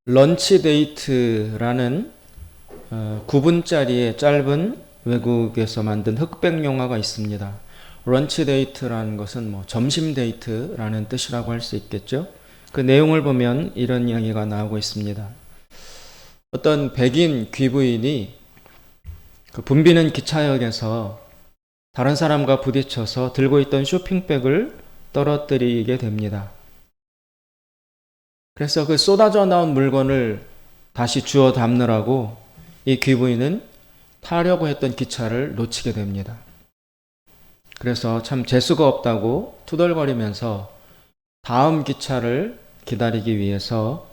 런치 데이트라는 9분짜리의 짧은 외국에서 만든 흑백 영화가 있습니다. 런치 데이트라는 것은 점심 데이트라는 뜻이라고 할 수 있겠죠. 그 내용을 보면 이런 이야기가 나오고 있습니다. 어떤 백인 귀부인이 그 붐비는 기차역에서 다른 사람과 부딪혀서 들고 있던 쇼핑백을 떨어뜨리게 됩니다. 그래서 그 쏟아져 나온 물건을 다시 주워 담느라고 이 귀부인은 타려고 했던 기차를 놓치게 됩니다. 그래서 참 재수가 없다고 투덜거리면서 다음 기차를 기다리기 위해서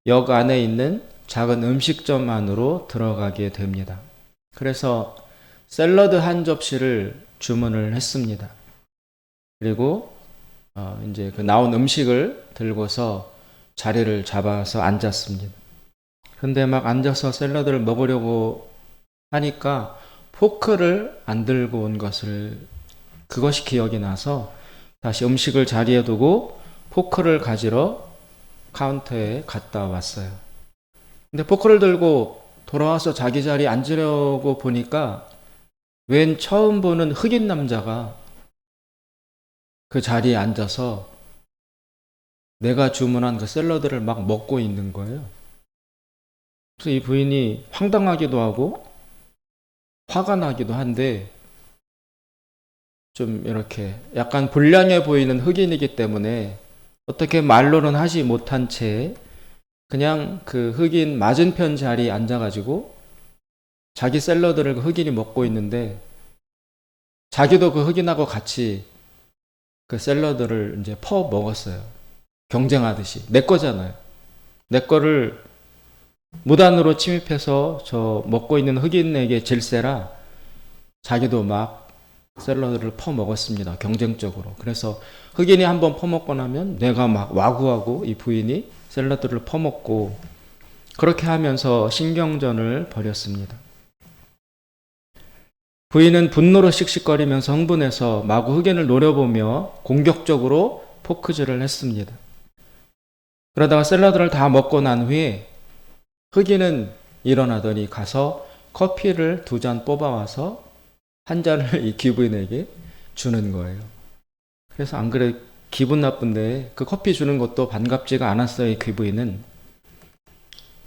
역 안에 있는 작은 음식점 안으로 들어가게 됩니다. 그래서 샐러드 한 접시를 주문을 했습니다. 그리고 이제 그 나온 음식을 들고서 자리를 잡아서 앉았습니다. 근데 막 앉아서 샐러드를 먹으려고 하니까 포크를 안 들고 온 그것이 기억이 나서 다시 음식을 자리에 두고 포크를 가지러 카운터에 갔다 왔어요. 근데 포크를 들고 돌아와서 자기 자리에 앉으려고 보니까 웬 처음 보는 흑인 남자가 그 자리에 앉아서 내가 주문한 그 샐러드를 막 먹고 있는 거예요. 그래서 이 부인이 황당하기도 하고 화가 나기도 한데 좀 이렇게 약간 불량해 보이는 흑인이기 때문에 어떻게 말로는 하지 못한 채 그냥 그 흑인 맞은편 자리에 앉아가지고 자기 샐러드를 그 흑인이 먹고 있는데 자기도 그 흑인하고 같이 그 샐러드를 이제 퍼 먹었어요. 경쟁하듯이. 내 거잖아요. 내 거를 무단으로 침입해서 저 먹고 있는 흑인에게 질세라 자기도 막 샐러드를 퍼 먹었습니다. 경쟁적으로. 그래서 흑인이 한번 퍼먹고 나면 내가 막 와구하고 이 부인이 샐러드를 퍼먹고 그렇게 하면서 신경전을 벌였습니다. 부인은 분노로 씩씩거리면서 흥분해서 마구 흑인을 노려보며 공격적으로 포크질을 했습니다. 그러다가 샐러드를 다 먹고 난 후에 흑인은 일어나더니 가서 커피를 2잔 뽑아와서 한 잔을 이 귀부인에게 주는 거예요. 그래서 안 그래 기분 나쁜데 그 커피 주는 것도 반갑지가 않았어요. 이 귀부인은.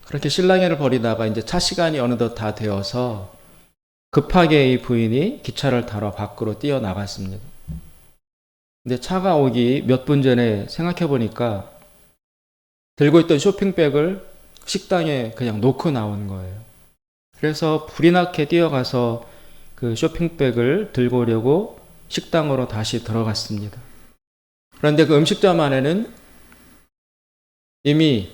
그렇게 실랑이를 벌이다가 이제 차 시간이 어느덧 다 되어서 급하게 이 부인이 기차를 타러 밖으로 뛰어나갔습니다. 근데 차가 오기 몇 분 전에 생각해 보니까 들고 있던 쇼핑백을 식당에 그냥 놓고 나온 거예요. 그래서 불이 나게 뛰어가서 그 쇼핑백을 들고 오려고 식당으로 다시 들어갔습니다. 그런데 그 음식점 안에는 이미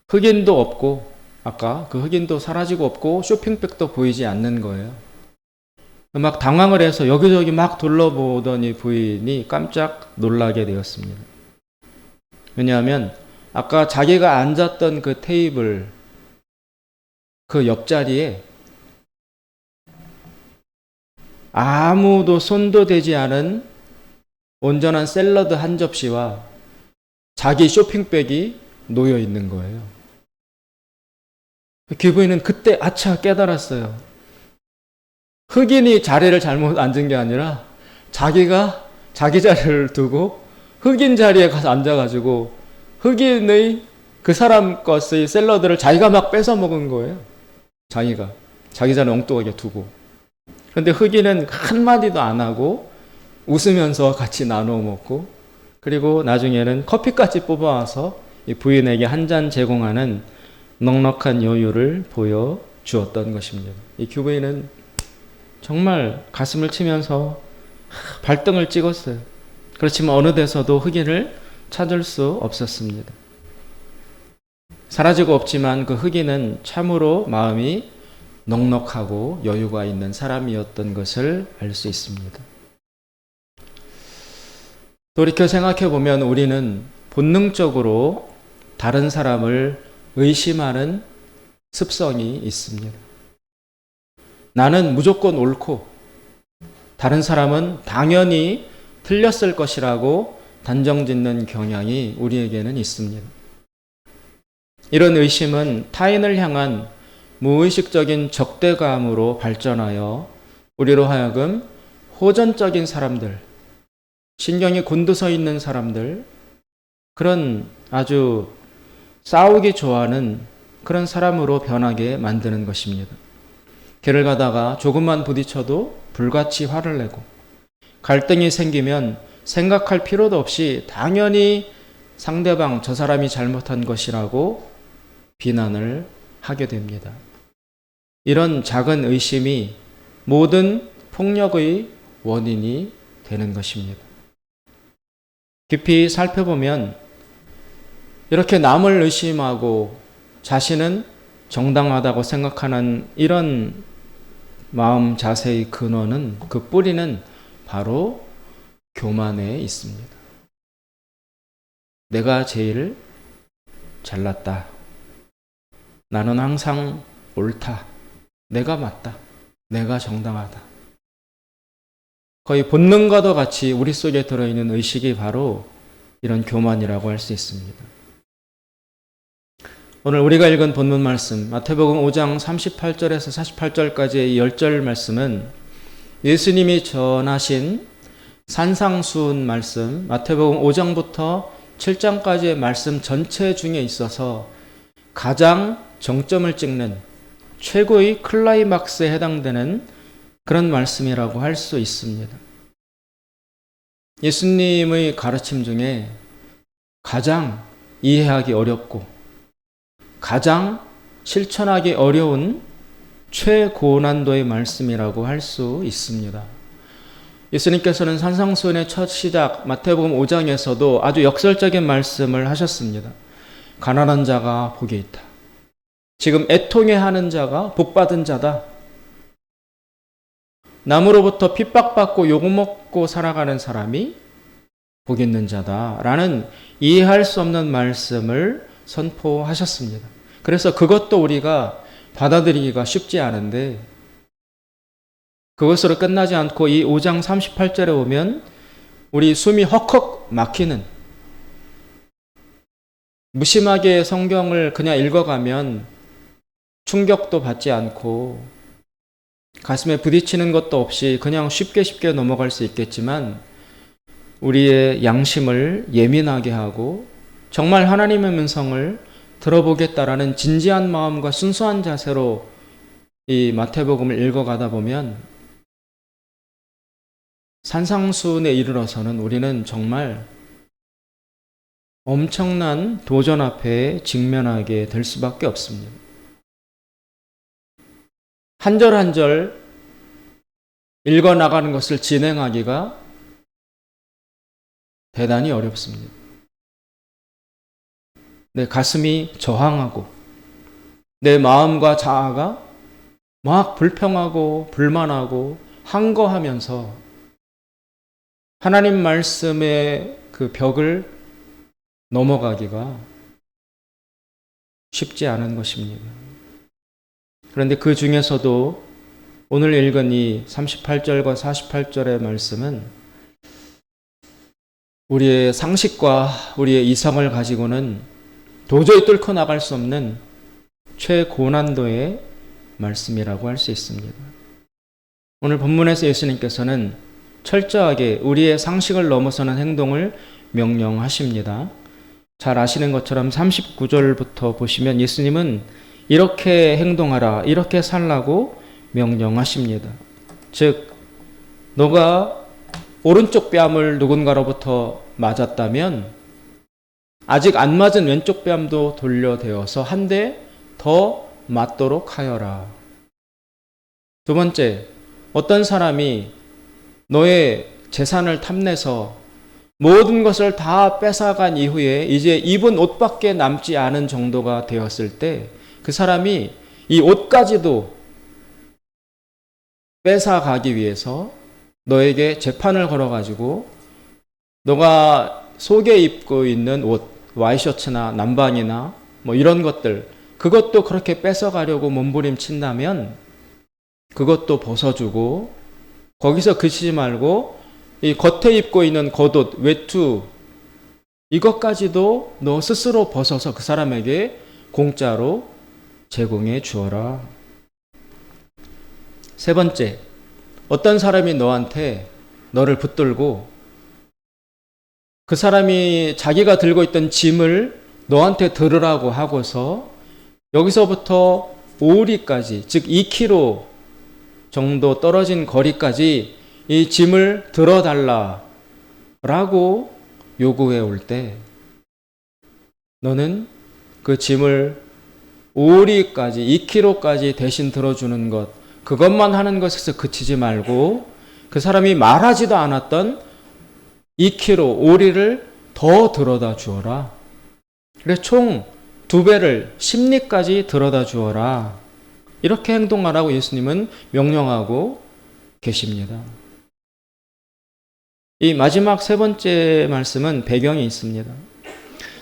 흑인도 없고 아까 그 흑인도 사라지고 없고 쇼핑백도 보이지 않는 거예요. 막 당황을 해서 여기저기 막 둘러보더니 부인이 깜짝 놀라게 되었습니다. 왜냐하면 아까 자기가 앉았던 그 테이블 그 옆자리에 아무도 손도 대지 않은 온전한 샐러드 한 접시와 자기 쇼핑백이 놓여 있는 거예요. 귀부인은 그때 아차 깨달았어요. 흑인이 자리를 잘못 앉은 게 아니라 자기가 자기 자리를 두고 흑인 자리에 가서 앉아가지고 흑인의 그 사람 것의 샐러드를 자기가 막 뺏어 먹은 거예요. 자기가 자기 자리 엉뚱하게 두고. 그런데 흑인은 한마디도 안 하고 웃으면서 같이 나눠 먹고 그리고 나중에는 커피까지 뽑아와서 이 부인에게 한 잔 제공하는 넉넉한 여유를 보여주었던 것입니다. 이 귀부인은 정말 가슴을 치면서 발등을 찍었어요. 그렇지만 어느 데서도 흑인을 찾을 수 없었습니다. 사라지고 없지만 그 흑인은 참으로 마음이 넉넉하고 여유가 있는 사람이었던 것을 알 수 있습니다. 돌이켜 생각해 보면 우리는 본능적으로 다른 사람을 의심하는 습성이 있습니다. 나는 무조건 옳고 다른 사람은 당연히 틀렸을 것이라고 단정짓는 경향이 우리에게는 있습니다. 이런 의심은 타인을 향한 무의식적인 적대감으로 발전하여 우리로 하여금 호전적인 사람들, 신경이 곤두서 있는 사람들, 그런 아주 싸우기 좋아하는 그런 사람으로 변하게 만드는 것입니다. 길을 가다가 조금만 부딪혀도 불같이 화를 내고, 갈등이 생기면 생각할 필요도 없이 당연히 상대방 저 사람이 잘못한 것이라고 비난을 하게 됩니다. 이런 작은 의심이 모든 폭력의 원인이 되는 것입니다. 깊이 살펴보면 이렇게 남을 의심하고 자신은 정당하다고 생각하는 이런 마음 자세의 근원은, 그 뿌리는 바로 교만에 있습니다. 내가 제일 잘났다. 나는 항상 옳다. 내가 맞다. 내가 정당하다. 거의 본능과도 같이 우리 속에 들어있는 의식이 바로 이런 교만이라고 할 수 있습니다. 오늘 우리가 읽은 본문 말씀, 마태복음 5장 38절에서 48절까지의 10절 말씀은 예수님이 전하신 산상수훈 말씀, 마태복음 5장부터 7장까지의 말씀 전체 중에 있어서 가장 정점을 찍는 최고의 클라이막스에 해당되는 그런 말씀이라고 할 수 있습니다. 예수님의 가르침 중에 가장 이해하기 어렵고 가장 실천하기 어려운 최고난도의 말씀이라고 할 수 있습니다. 예수님께서는 산상수훈의 첫 시작 마태복음 5장에서도 아주 역설적인 말씀을 하셨습니다. 가난한 자가 복이 있다. 지금 애통해하는 자가 복받은 자다. 남으로부터 핍박받고 욕먹고 살아가는 사람이 복 있는 자다. 라는 이해할 수 없는 말씀을 선포하셨습니다. 그래서 그것도 우리가 받아들이기가 쉽지 않은데, 그것으로 끝나지 않고 이 5장 38절에 오면 우리 숨이 헉헉 막히는, 무심하게 성경을 그냥 읽어가면 충격도 받지 않고 가슴에 부딪히는 것도 없이 그냥 쉽게 넘어갈 수 있겠지만, 우리의 양심을 예민하게 하고 정말 하나님의 음성을 들어보겠다라는 진지한 마음과 순수한 자세로 이 마태복음을 읽어가다 보면 산상수훈에 이르러서는 우리는 정말 엄청난 도전 앞에 직면하게 될 수밖에 없습니다. 한 절 한 절 읽어나가는 것을 진행하기가 대단히 어렵습니다. 내 가슴이 저항하고 내 마음과 자아가 막 불평하고 불만하고 항거하면서 하나님 말씀의 그 벽을 넘어가기가 쉽지 않은 것입니다. 그런데 그 중에서도 오늘 읽은 이 38절과 48절의 말씀은 우리의 상식과 우리의 이성을 가지고는 도저히 뚫고 나갈 수 없는 최고난도의 말씀이라고 할 수 있습니다. 오늘 본문에서 예수님께서는 철저하게 우리의 상식을 넘어서는 행동을 명령하십니다. 잘 아시는 것처럼 39절부터 보시면 예수님은 이렇게 행동하라, 이렇게 살라고 명령하십니다. 즉, 너가 오른쪽 뺨을 누군가로부터 맞았다면 아직 안 맞은 왼쪽 뺨도 돌려대어서 한 대 더 맞도록 하여라. 두 번째, 어떤 사람이 너의 재산을 탐내서 모든 것을 다 뺏어간 이후에 이제 입은 옷밖에 남지 않은 정도가 되었을 때 그 사람이 이 옷까지도 뺏어가기 위해서 너에게 재판을 걸어가지고 너가 속에 입고 있는 옷, 와이셔츠나 남방이나 뭐 이런 것들, 그것도 그렇게 뺏어가려고 몸부림친다면 그것도 벗어주고, 거기서 그치지 말고 이 겉에 입고 있는 겉옷, 외투, 이것까지도 너 스스로 벗어서 그 사람에게 공짜로 제공해 주어라. 세 번째, 어떤 사람이 너한테 너를 붙들고 그 사람이 자기가 들고 있던 짐을 너한테 들으라고 하고서 여기서부터 오리까지, 즉 2km 정도 떨어진 거리까지 이 짐을 들어달라라고 요구해 올 때 너는 그 짐을 오리까지 2km까지 대신 들어주는 것, 그것만 하는 것에서 그치지 말고 그 사람이 말하지도 않았던 2km 오리를 더 들어다 주어라. 그래서 총 2배를 10리까지 들어다 주어라. 이렇게 행동하라고 예수님은 명령하고 계십니다. 이 마지막 세 번째 말씀은 배경이 있습니다.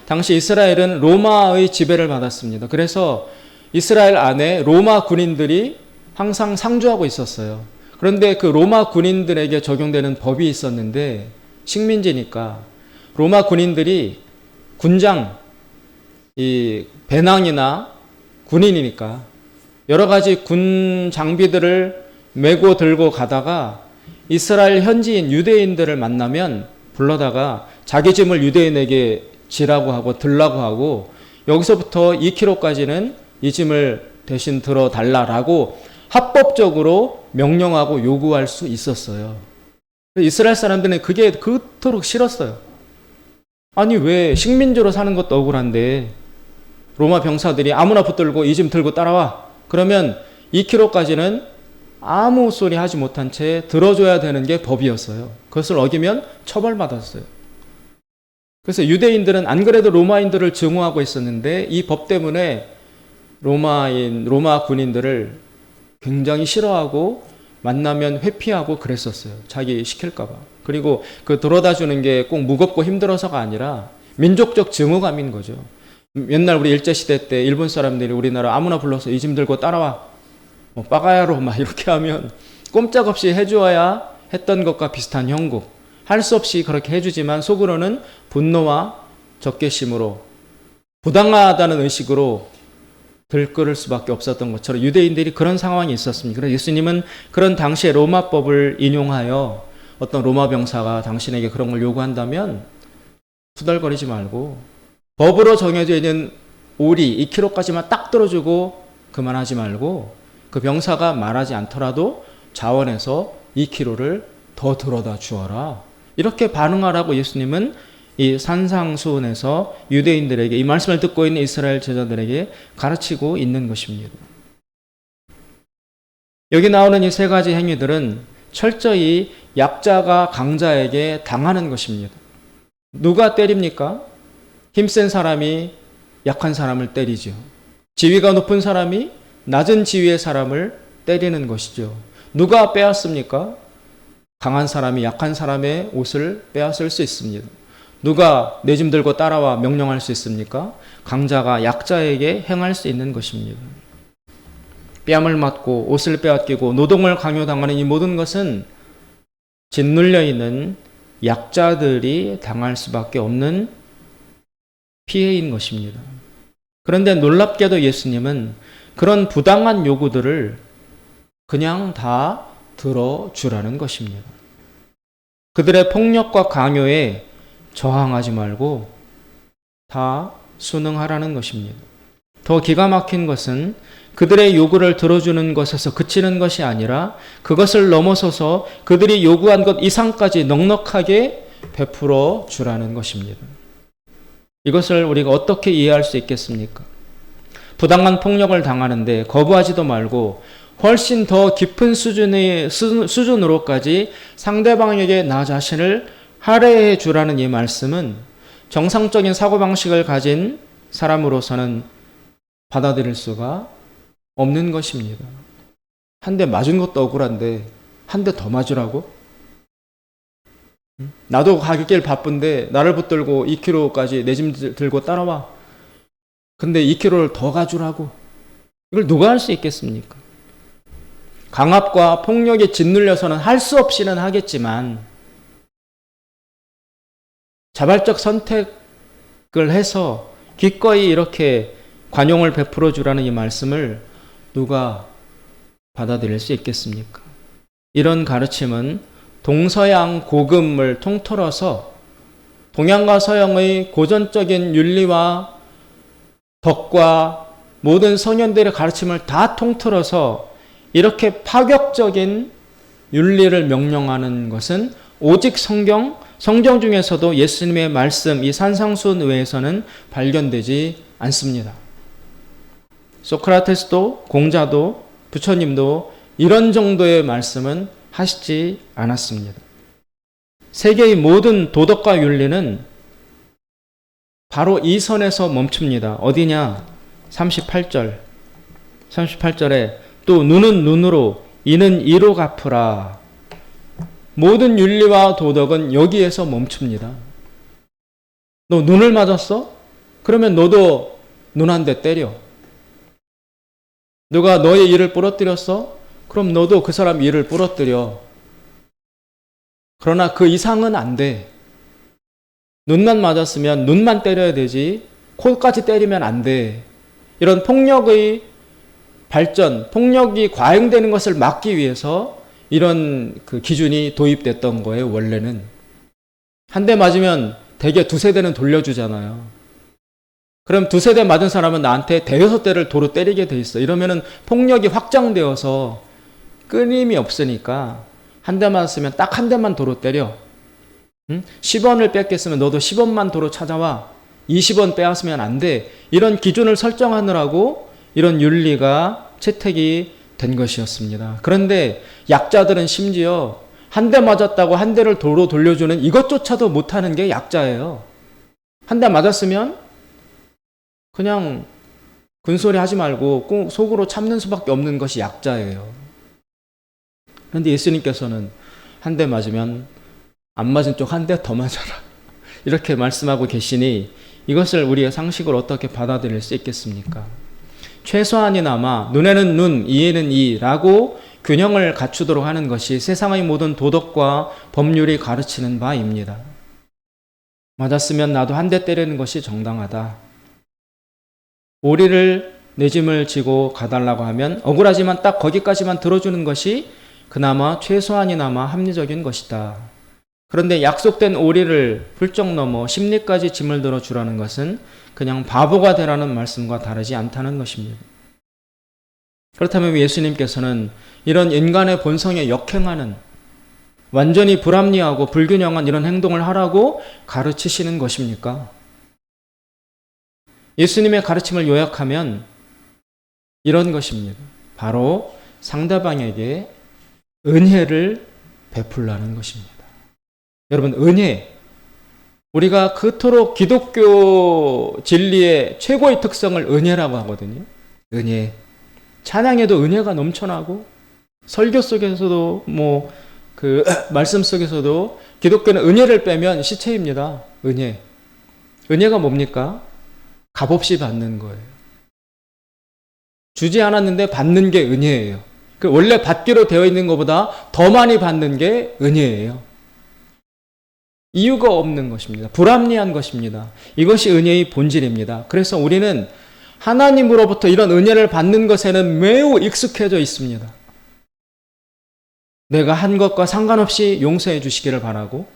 당시 이스라엘은 로마의 지배를 받았습니다. 그래서 이스라엘 안에 로마 군인들이 항상 상주하고 있었어요. 그런데 그 로마 군인들에게 적용되는 법이 있었는데 식민지니까 로마 군인들이 군장, 이 배낭이나 군인이니까 여러 가지 군 장비들을 메고 들고 가다가 이스라엘 현지인 유대인들을 만나면 불러다가 자기 짐을 유대인에게 지라고 하고 들라고 하고 여기서부터 2km까지는 이 짐을 대신 들어 달라라고 합법적으로 명령하고 요구할 수 있었어요. 이스라엘 사람들은 그게 그토록 싫었어요. 아니 왜 식민지로 사는 것도 억울한데 로마 병사들이 아무나 붙들고 이 짐 들고 따라와. 그러면 2km까지는 아무 소리 하지 못한 채 들어줘야 되는 게 법이었어요. 그것을 어기면 처벌받았어요. 그래서 유대인들은 안 그래도 로마인들을 증오하고 있었는데 이 법 때문에 로마 군인들을 굉장히 싫어하고 만나면 회피하고 그랬었어요. 자기 시킬까봐. 그리고 그 들어다 주는 게 꼭 무겁고 힘들어서가 아니라 민족적 증오감인 거죠. 옛날 우리 일제시대 때 일본 사람들이 우리나라 아무나 불러서 이 짐 들고 따라와. 빠가야로 막 이렇게 하면 꼼짝없이 해주어야 했던 것과 비슷한 형국. 할 수 없이 그렇게 해주지만 속으로는 분노와 적개심으로 부당하다는 의식으로 들끓을 수밖에 없었던 것처럼 유대인들이 그런 상황이 있었습니다. 그래서 예수님은 그런 당시의 로마법을 인용하여 어떤 로마 병사가 당신에게 그런 걸 요구한다면 투덜거리지 말고 법으로 정해져 있는 오리 2km까지만 딱 들어주고 그만하지 말고 그 병사가 말하지 않더라도 자원해서 2km를 더 들어다 주어라. 이렇게 반응하라고 예수님은 이 산상수훈에서 유대인들에게 이 말씀을 듣고 있는 이스라엘 제자들에게 가르치고 있는 것입니다. 여기 나오는 이 세 가지 행위들은 철저히 약자가 강자에게 당하는 것입니다. 누가 때립니까? 힘센 사람이 약한 사람을 때리죠. 지위가 높은 사람이 낮은 지위의 사람을 때리는 것이죠. 누가 빼앗습니까? 강한 사람이 약한 사람의 옷을 빼앗을 수 있습니다. 누가 내 짐 들고 따라와 명령할 수 있습니까? 강자가 약자에게 행할 수 있는 것입니다. 뺨을 맞고 옷을 빼앗기고 노동을 강요당하는 이 모든 것은 짓눌려 있는 약자들이 당할 수밖에 없는 피해인 것입니다. 그런데 놀랍게도 예수님은 그런 부당한 요구들을 그냥 다 들어주라는 것입니다. 그들의 폭력과 강요에 저항하지 말고 다 순응하라는 것입니다. 더 기가 막힌 것은 그들의 요구를 들어주는 것에서 그치는 것이 아니라 그것을 넘어서서 그들이 요구한 것 이상까지 넉넉하게 베풀어 주라는 것입니다. 이것을 우리가 어떻게 이해할 수 있겠습니까? 부당한 폭력을 당하는데 거부하지도 말고 훨씬 더 깊은 수준으로까지 상대방에게 나 자신을 할애해 주라는 이 말씀은 정상적인 사고방식을 가진 사람으로서는 받아들일 수가 없는 것입니다. 한 대 맞은 것도 억울한데 한 대 더 맞으라고? 나도 가기 길 바쁜데 나를 붙들고 2km까지 내 짐 들고 따라와. 근데 2km를 더 가주라고. 이걸 누가 할 수 있겠습니까? 강압과 폭력에 짓눌려서는 할 수 없이는 하겠지만 자발적 선택을 해서 기꺼이 이렇게 관용을 베풀어 주라는 이 말씀을 누가 받아들일 수 있겠습니까? 이런 가르침은 동서양 고금을 통틀어서 동양과 서양의 고전적인 윤리와 덕과 모든 성현들의 가르침을 다 통틀어서 이렇게 파격적인 윤리를 명령하는 것은 오직 성경 중에서도 예수님의 말씀, 이 산상수훈 외에서는 발견되지 않습니다. 소크라테스도 공자도 부처님도 이런 정도의 말씀은 하시지 않았습니다. 세계의 모든 도덕과 윤리는 바로 이 선에서 멈춥니다. 어디냐? 38절에 또 눈은 눈으로 이는 이로 갚으라. 모든 윤리와 도덕은 여기에서 멈춥니다. 너 눈을 맞았어? 그러면 너도 눈 한 대 때려. 누가 너의 이를 부러뜨렸어? 그럼 너도 그 사람 이를 부러뜨려. 그러나 그 이상은 안 돼. 눈만 맞았으면 눈만 때려야 되지 코까지 때리면 안 돼. 이런 폭력의 발전, 폭력이 과잉되는 것을 막기 위해서 이런 그 기준이 도입됐던 거예요. 원래는. 한 대 맞으면 대개 두세 대는 돌려주잖아요. 그럼 두세 대 맞은 사람은 나한테 대여섯 대를 도로 때리게 돼 있어. 이러면은 폭력이 확장되어서 끊임이 없으니까 한 대 맞았으면 딱 한 대만 도로 때려. 10원을 뺏겼으면 너도 10원만 도로 찾아와. 20원 빼앗으면 안 돼. 이런 기준을 설정하느라고 이런 윤리가 채택이 된 것이었습니다. 그런데 약자들은 심지어 한 대 맞았다고 한 대를 도로 돌려주는 이것조차도 못하는 게 약자예요. 한 대 맞았으면 그냥 군소리 하지 말고 꼭 속으로 참는 수밖에 없는 것이 약자예요. 그런데 예수님께서는 한 대 맞으면 안 맞은 쪽 한 대 더 맞아라. 이렇게 말씀하고 계시니 이것을 우리의 상식으로 어떻게 받아들일 수 있겠습니까? 최소한이나마 눈에는 눈, 이에는 이라고 균형을 갖추도록 하는 것이 세상의 모든 도덕과 법률이 가르치는 바입니다. 맞았으면 나도 한 대 때리는 것이 정당하다. 오리를 내 짐을 지고 가달라고 하면 억울하지만 딱 거기까지만 들어주는 것이 그나마 최소한이나마 합리적인 것이다. 그런데 약속된 오리를 훌쩍 넘어 십리까지 짐을 들어주라는 것은 그냥 바보가 되라는 말씀과 다르지 않다는 것입니다. 그렇다면 예수님께서는 이런 인간의 본성에 역행하는 완전히 불합리하고 불균형한 이런 행동을 하라고 가르치시는 것입니까? 예수님의 가르침을 요약하면 이런 것입니다. 바로 상대방에게 은혜를 베풀라는 것입니다. 여러분, 은혜, 우리가 그토록 기독교 진리의 최고의 특성을 은혜라고 하거든요. 은혜. 찬양에도 은혜가 넘쳐나고 설교 속에서도 말씀 속에서도 기독교는 은혜를 빼면 시체입니다. 은혜. 은혜가 뭡니까? 값없이 받는 거예요. 주지 않았는데 받는 게 은혜예요. 원래 받기로 되어 있는 것보다 더 많이 받는 게 은혜예요. 이유가 없는 것입니다. 불합리한 것입니다. 이것이 은혜의 본질입니다. 그래서 우리는 하나님으로부터 이런 은혜를 받는 것에는 매우 익숙해져 있습니다. 내가 한 것과 상관없이 용서해 주시기를 바라고,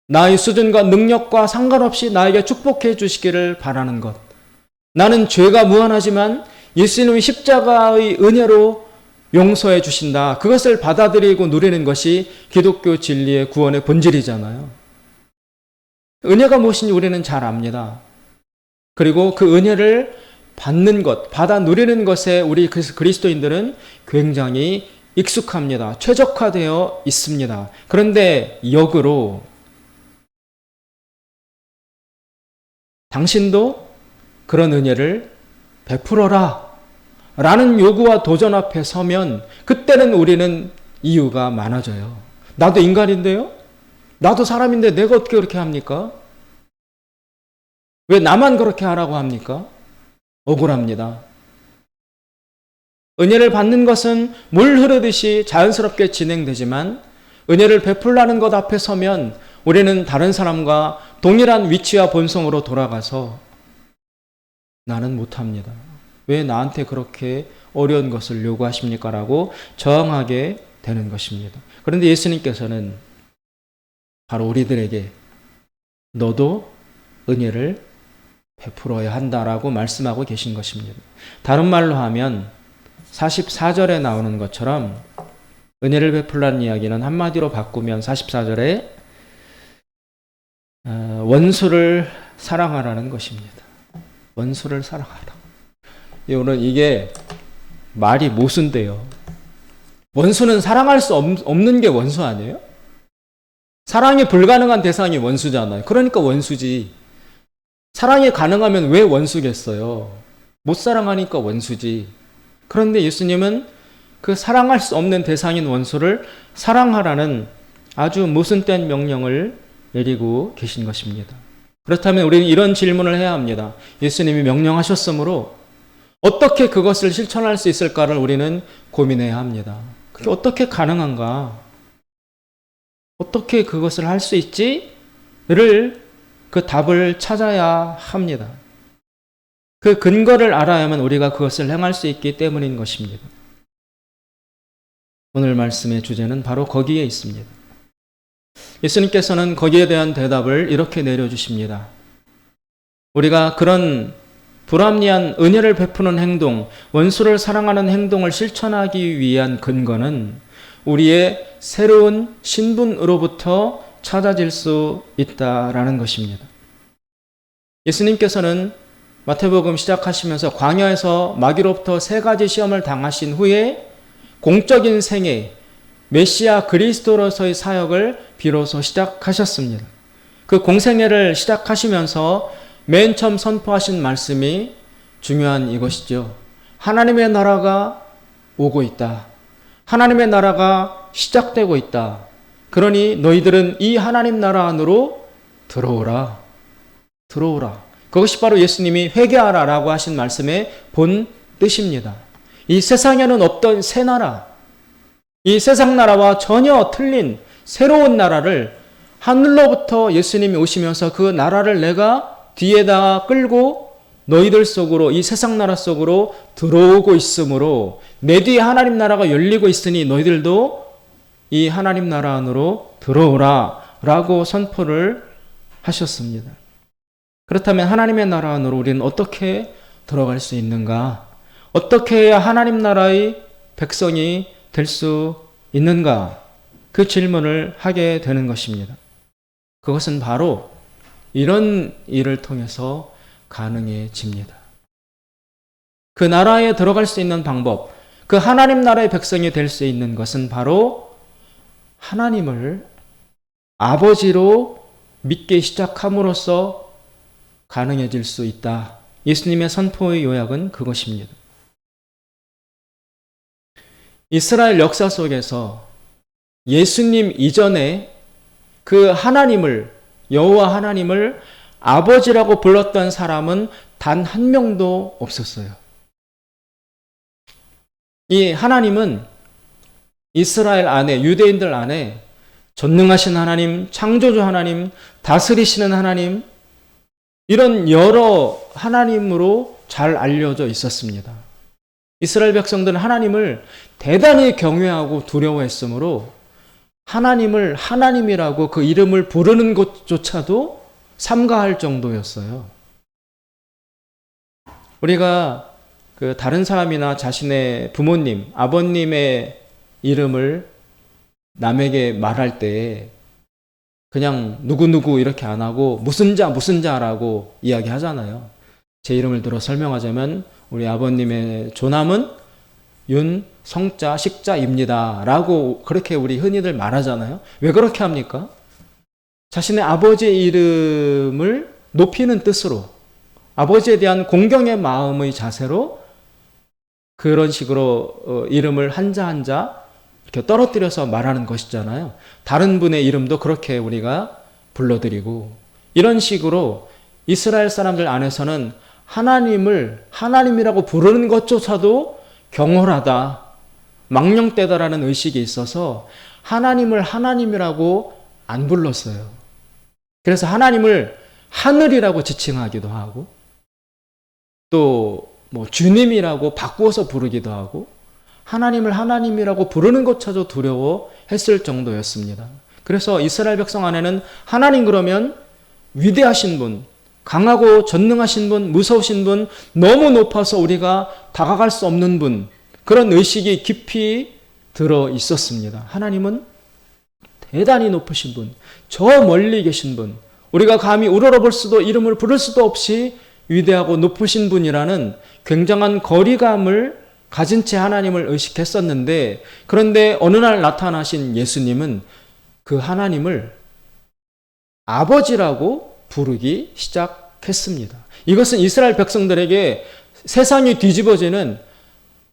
나의 수준과 능력과 상관없이 나에게 축복해 주시기를 바라는 것. 나는 죄가 무한하지만 예수님의 십자가의 은혜로 용서해 주신다. 그것을 받아들이고 누리는 것이 기독교 진리의 구원의 본질이잖아요. 은혜가 무엇인지 우리는 잘 압니다. 그리고 그 은혜를 받는 것, 받아 누리는 것에 우리 그리스도인들은 굉장히 익숙합니다. 최적화되어 있습니다. 그런데 역으로 당신도 그런 은혜를 베풀어라 라는 요구와 도전 앞에 서면 그때는 우리는 이유가 많아져요. 나도 인간인데요? 나도 사람인데 내가 어떻게 그렇게 합니까? 왜 나만 그렇게 하라고 합니까? 억울합니다. 은혜를 받는 것은 물 흐르듯이 자연스럽게 진행되지만 은혜를 베풀라는 것 앞에 서면 우리는 다른 사람과 동일한 위치와 본성으로 돌아가서 나는 못합니다. 왜 나한테 그렇게 어려운 것을 요구하십니까? 라고 저항하게 되는 것입니다. 그런데 예수님께서는 바로 우리들에게 너도 은혜를 베풀어야 한다라고 말씀하고 계신 것입니다. 다른 말로 하면 44절에 나오는 것처럼 은혜를 베풀라는 이야기는 한마디로 바꾸면 44절에 원수를 사랑하라는 것입니다. 원수를 사랑하라. 오늘 이게 말이 모순돼요. 원수는 사랑할 수 없는 게 원수 아니에요? 사랑이 불가능한 대상이 원수잖아요. 그러니까 원수지. 사랑이 가능하면 왜 원수겠어요? 못 사랑하니까 원수지. 그런데 예수님은 그 사랑할 수 없는 대상인 원수를 사랑하라는 아주 모순된 명령을 내리고 계신 것입니다. 그렇다면 우리는 이런 질문을 해야 합니다. 예수님이 명령하셨으므로 어떻게 그것을 실천할 수 있을까를 우리는 고민해야 합니다. 그게 어떻게 가능한가? 어떻게 그것을 할 수 있지?를 그 답을 찾아야 합니다. 그 근거를 알아야만 우리가 그것을 행할 수 있기 때문인 것입니다. 오늘 말씀의 주제는 바로 거기에 있습니다. 예수님께서는 거기에 대한 대답을 이렇게 내려주십니다. 우리가 그런 불합리한 은혜를 베푸는 행동, 원수를 사랑하는 행동을 실천하기 위한 근거는 우리의 새로운 신분으로부터 찾아질 수 있다라는 것입니다. 예수님께서는 마태복음 시작하시면서 광야에서 마귀로부터 3가지 시험을 당하신 후에 공적인 생애, 메시아 그리스도로서의 사역을 비로소 시작하셨습니다. 그 공생애를 시작하시면서 맨 처음 선포하신 말씀이 중요한 이것이죠. 하나님의 나라가 오고 있다. 하나님의 나라가 시작되고 있다. 그러니 너희들은 이 하나님 나라 안으로 들어오라. 들어오라. 그것이 바로 예수님이 회개하라라고 하신 말씀의 본 뜻입니다. 이 세상에는 없던 새 나라, 이 세상 나라와 전혀 틀린 새로운 나라를 하늘로부터 예수님이 오시면서 그 나라를 내가 뒤에다가 끌고 너희들 속으로 이 세상 나라 속으로 들어오고 있으므로 내 뒤에 하나님 나라가 열리고 있으니 너희들도 이 하나님 나라 안으로 들어오라 라고 선포를 하셨습니다. 그렇다면 하나님의 나라 안으로 우리는 어떻게 들어갈 수 있는가? 어떻게 해야 하나님 나라의 백성이 될 수 있는가? 그 질문을 하게 되는 것입니다. 그것은 바로 이런 일을 통해서 가능해집니다. 그 나라에 들어갈 수 있는 방법, 그 하나님 나라의 백성이 될 수 있는 것은 바로 하나님을 아버지로 믿기 시작함으로써 가능해질 수 있다. 예수님의 선포의 요약은 그것입니다. 이스라엘 역사 속에서 예수님 이전에 그 하나님을, 여호와 하나님을 아버지라고 불렀던 사람은 단 한 명도 없었어요. 이 하나님은 이스라엘 안에, 유대인들 안에 전능하신 하나님, 창조주 하나님, 다스리시는 하나님, 이런 여러 하나님으로 잘 알려져 있었습니다. 이스라엘 백성들은 하나님을 대단히 경외하고 두려워했으므로 하나님을 하나님이라고 그 이름을 부르는 것조차도 삼가할 정도였어요. 우리가 그 다른 사람이나 자신의 부모님, 아버님의 이름을 남에게 말할 때 그냥 누구누구 이렇게 안 하고 무슨 자라고 이야기하잖아요. 제 이름을 들어 설명하자면 우리 아버님의 조남은 윤성자 식자입니다 라고 그렇게 우리 흔히들 말하잖아요. 왜 그렇게 합니까? 자신의 아버지의 이름을 높이는 뜻으로, 아버지에 대한 공경의 마음의 자세로 그런 식으로 이름을 한자 한자 이렇게 떨어뜨려서 말하는 것이잖아요. 다른 분의 이름도 그렇게 우리가 불러드리고, 이런 식으로 이스라엘 사람들 안에서는 하나님을 하나님이라고 부르는 것조차도 경홀하다, 망령되다라는 의식이 있어서 하나님을 하나님이라고 안 불렀어요. 그래서 하나님을 하늘이라고 지칭하기도 하고, 또 뭐 주님이라고 바꾸어서 부르기도 하고 하나님을 하나님이라고 부르는 것조차도 두려워했을 정도였습니다. 그래서 이스라엘 백성 안에는 하나님 그러면 위대하신 분, 강하고 전능하신 분, 무서우신 분, 너무 높아서 우리가 다가갈 수 없는 분, 그런 의식이 깊이 들어 있었습니다. 하나님은 대단히 높으신 분, 저 멀리 계신 분, 우리가 감히 우러러볼 수도 이름을 부를 수도 없이 위대하고 높으신 분이라는 굉장한 거리감을 가진 채 하나님을 의식했었는데, 그런데 어느 날 나타나신 예수님은 그 하나님을 아버지라고 부르기 시작했습니다. 이것은 이스라엘 백성들에게 세상이 뒤집어지는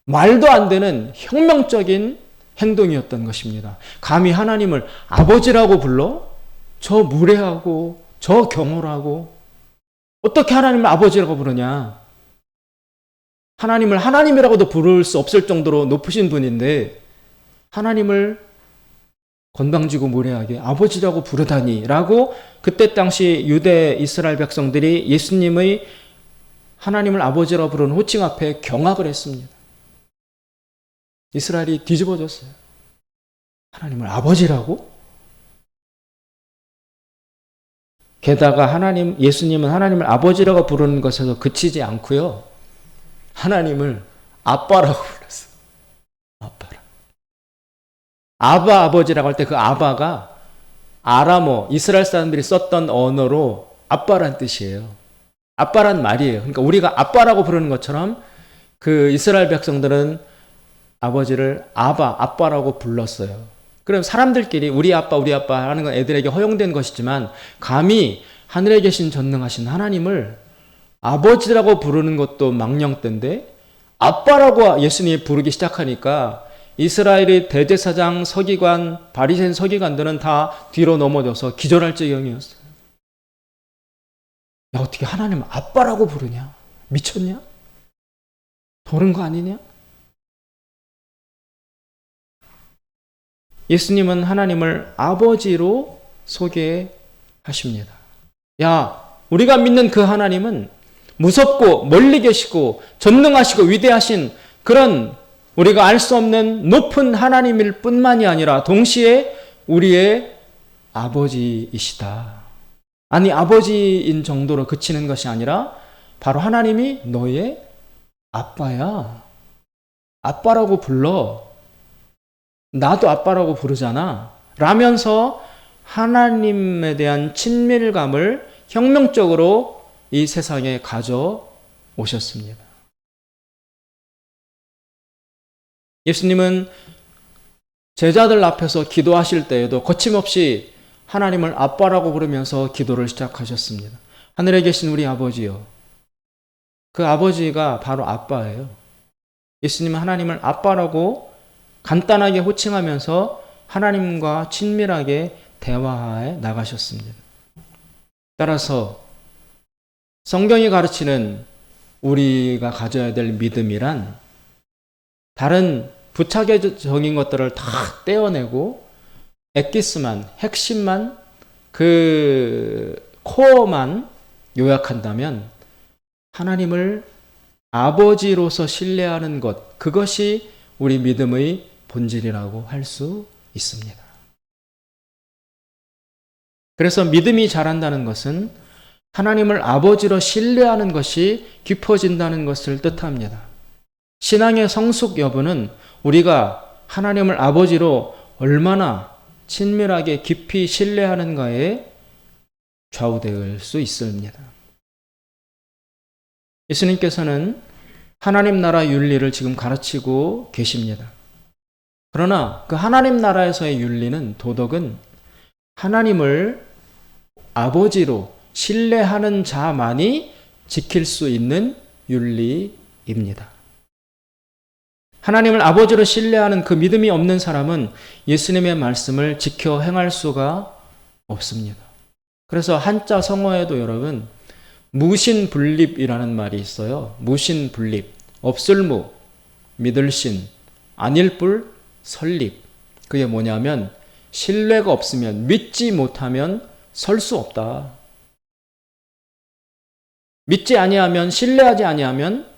말도 안 되는 혁명적인 행동이었던 것입니다. 감히 하나님을 아버지라고 불러? 저 무례하고 저 경홀하고 어떻게 하나님을 아버지라고 부르냐? 하나님을 하나님이라고도 부를 수 없을 정도로 높으신 분인데 하나님을 건방지고 무례하게 아버지라고 부르다니 라고 그때 당시 유대 이스라엘 백성들이 예수님의 하나님을 아버지라고 부르는 호칭 앞에 경악을 했습니다. 이스라엘이 뒤집어졌어요. 하나님을 아버지라고? 게다가 예수님은 하나님을 아버지라고 부르는 것에서 그치지 않고요. 하나님을 아빠라고 불렀어요. 아빠라. 아바 아버지라고 할 때 그 아바가 아람어, 이스라엘 사람들이 썼던 언어로 아빠란 뜻이에요. 아빠란 말이에요. 그러니까 우리가 아빠라고 부르는 것처럼 그 이스라엘 백성들은 아버지를 아빠라고 불렀어요. 그럼 사람들끼리 우리 아빠 하는 건 애들에게 허용된 것이지만 감히 하늘에 계신 전능하신 하나님을 아버지라고 부르는 것도 망령된데 아빠라고 예수님이 부르기 시작하니까 이스라엘의 대제사장 서기관, 바리새인 서기관들은 다 뒤로 넘어져서 기절할 지경이었어요. 야, 어떻게 하나님 아빠라고 부르냐? 미쳤냐? 도른 거 아니냐? 예수님은 하나님을 아버지로 소개하십니다. 야, 우리가 믿는 그 하나님은 무섭고 멀리 계시고 전능하시고 위대하신 그런 우리가 알 수 없는 높은 하나님일 뿐만이 아니라 동시에 우리의 아버지이시다. 아니, 아버지인 정도로 그치는 것이 아니라 바로 하나님이 너의 아빠야. 아빠라고 불러. 나도 아빠라고 부르잖아. 라면서 하나님에 대한 친밀감을 혁명적으로 이 세상에 가져오셨습니다. 예수님은 제자들 앞에서 기도하실 때에도 거침없이 하나님을 아빠라고 부르면서 기도를 시작하셨습니다. 하늘에 계신 우리 아버지요. 그 아버지가 바로 아빠예요. 예수님은 하나님을 아빠라고 간단하게 호칭하면서 하나님과 친밀하게 대화해 나가셨습니다. 따라서 성경이 가르치는 우리가 가져야 될 믿음이란 다른 부차적인 것들을 다 떼어내고 엑기스만, 핵심만, 그 코어만 요약한다면 하나님을 아버지로서 신뢰하는 것, 그것이 우리 믿음의 본질이라고 할 수 있습니다. 그래서 믿음이 자란다는 것은 하나님을 아버지로 신뢰하는 것이 깊어진다는 것을 뜻합니다. 신앙의 성숙 여부는 우리가 하나님을 아버지로 얼마나 친밀하게 깊이 신뢰하는가에 좌우될 수 있습니다. 예수님께서는 하나님 나라 윤리를 지금 가르치고 계십니다. 그러나 그 하나님 나라에서의 윤리는, 도덕은 하나님을 아버지로 신뢰하는 자만이 지킬 수 있는 윤리입니다. 하나님을 아버지로 신뢰하는 그 믿음이 없는 사람은 예수님의 말씀을 지켜 행할 수가 없습니다. 그래서 한자 성어에도 여러분 무신분립이라는 말이 있어요. 무신분립, 없을무, 믿을신, 아닐뿔, 설립. 그게 뭐냐면 신뢰가 없으면, 믿지 못하면 설 수 없다. 믿지 아니하면, 신뢰하지 아니하면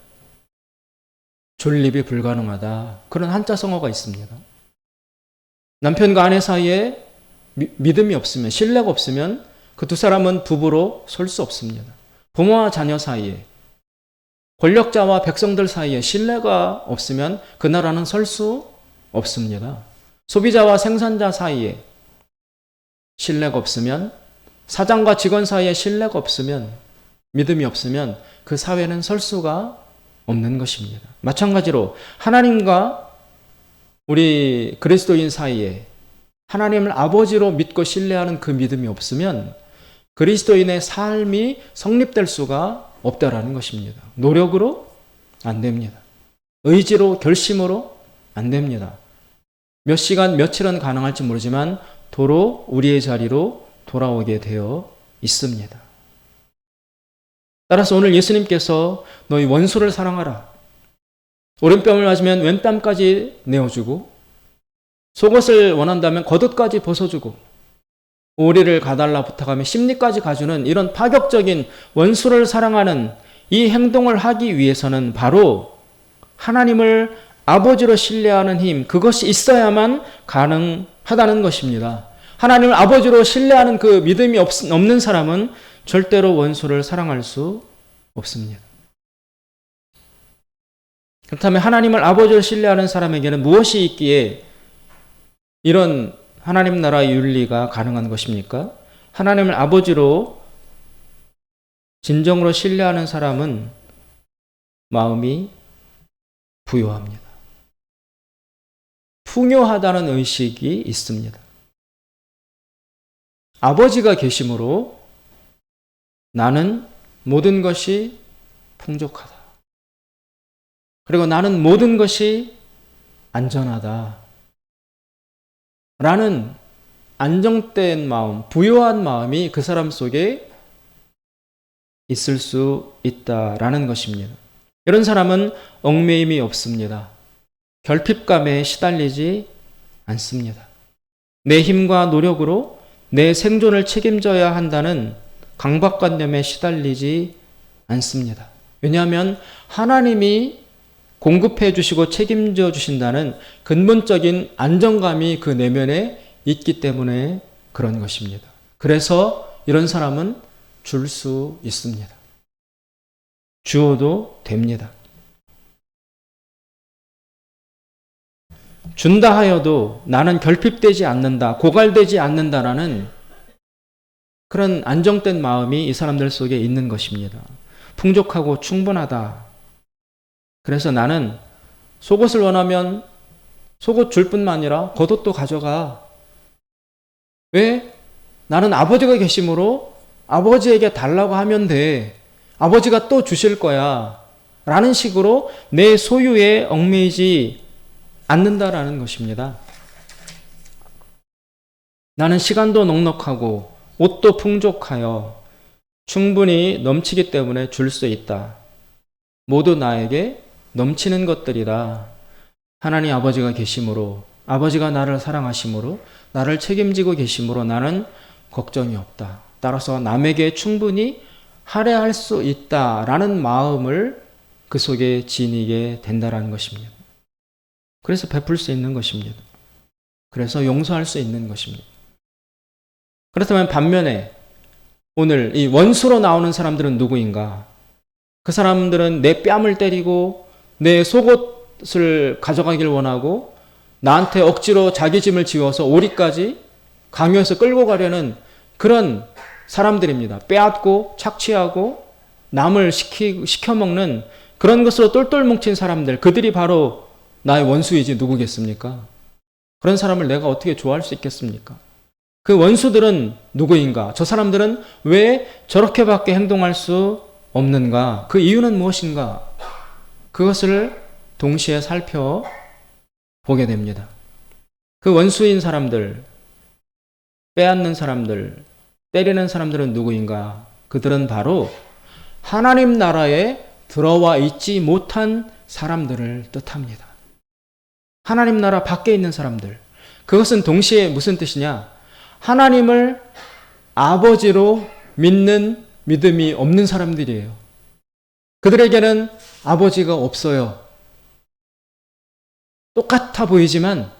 존립이 불가능하다. 그런 한자성어가 있습니다. 남편과 아내 사이에 믿음이 없으면, 신뢰가 없으면 그 두 사람은 부부로 설 수 없습니다. 부모와 자녀 사이에, 권력자와 백성들 사이에 신뢰가 없으면 그 나라는 설 수 없습니다. 소비자와 생산자 사이에 신뢰가 없으면, 사장과 직원 사이에 신뢰가 없으면, 믿음이 없으면 그 사회는 설 수가 없는 것입니다. 마찬가지로 하나님과 우리 그리스도인 사이에 하나님을 아버지로 믿고 신뢰하는 그 믿음이 없으면 그리스도인의 삶이 성립될 수가 없다라는 것입니다. 노력으로 안 됩니다. 의지로, 결심으로 안 됩니다. 몇 시간, 며칠은 가능할지 모르지만 도로 우리의 자리로 돌아오게 되어 있습니다. 따라서 오늘 예수님께서 너희 원수를 사랑하라. 오른뺨을 맞으면 왼뺨까지 내어주고, 속옷을 원한다면 겉옷까지 벗어주고, 오리를 가달라 부탁하면 심리까지 가주는 이런 파격적인 원수를 사랑하는 이 행동을 하기 위해서는 바로 하나님을 아버지로 신뢰하는 힘, 그것이 있어야만 가능하다는 것입니다. 하나님을 아버지로 신뢰하는 그 믿음이 없는 사람은 절대로 원수를 사랑할 수 없습니다. 그렇다면 하나님을 아버지로 신뢰하는 사람에게는 무엇이 있기에 이런 하나님 나라의 윤리가 가능한 것입니까? 하나님을 아버지로 진정으로 신뢰하는 사람은 마음이 부요합니다. 풍요하다는 의식이 있습니다. 아버지가 계심으로 나는 모든 것이 풍족하다. 그리고 나는 모든 것이 안전하다. 라는 안정된 마음, 부요한 마음이 그 사람 속에 있을 수 있다라는 것입니다. 이런 사람은 얽매임이 없습니다. 결핍감에 시달리지 않습니다. 내 힘과 노력으로 내 생존을 책임져야 한다는 강박관념에 시달리지 않습니다. 왜냐하면 하나님이 공급해 주시고 책임져 주신다는 근본적인 안정감이 그 내면에 있기 때문에 그런 것입니다. 그래서 이런 사람은 줄 수 있습니다. 주어도 됩니다. 준다 하여도 나는 결핍되지 않는다, 고갈되지 않는다라는 그런 안정된 마음이 이 사람들 속에 있는 것입니다. 풍족하고 충분하다. 그래서 나는 속옷을 원하면 속옷 줄 뿐만 아니라 겉옷도 가져가. 왜? 나는 아버지가 계심으로 아버지에게 달라고 하면 돼. 아버지가 또 주실 거야. 라는 식으로 내 소유에 얽매이지 않는다라는 것입니다. 나는 시간도 넉넉하고 옷도 풍족하여 충분히 넘치기 때문에 줄 수 있다. 모두 나에게 넘치는 것들이다. 하나님 아버지가 계심으로, 아버지가 나를 사랑하심으로, 나를 책임지고 계심으로 나는 걱정이 없다. 따라서 남에게 충분히 할애할 수 있다라는 마음을 그 속에 지니게 된다라는 것입니다. 그래서 베풀 수 있는 것입니다. 그래서 용서할 수 있는 것입니다. 그렇다면 반면에 오늘 이 원수로 나오는 사람들은 누구인가? 그 사람들은 내 뺨을 때리고 내 속옷을 가져가길 원하고 나한테 억지로 자기 짐을 지워서 오리까지 강요해서 끌고 가려는 그런 사람들입니다. 빼앗고 착취하고 남을 시켜먹는 그런 것으로 똘똘 뭉친 사람들, 그들이 바로 나의 원수이지 누구겠습니까? 그런 사람을 내가 어떻게 좋아할 수 있겠습니까? 그 원수들은 누구인가? 저 사람들은 왜 저렇게밖에 행동할 수 없는가? 그 이유는 무엇인가? 그것을 동시에 살펴보게 됩니다. 그 원수인 사람들, 빼앗는 사람들, 때리는 사람들은 누구인가? 그들은 바로 하나님 나라에 들어와 있지 못한 사람들을 뜻합니다. 하나님 나라 밖에 있는 사람들. 그것은 동시에 무슨 뜻이냐? 하나님을 아버지로 믿는 믿음이 없는 사람들이에요. 그들에게는 아버지가 없어요. 똑같아 보이지만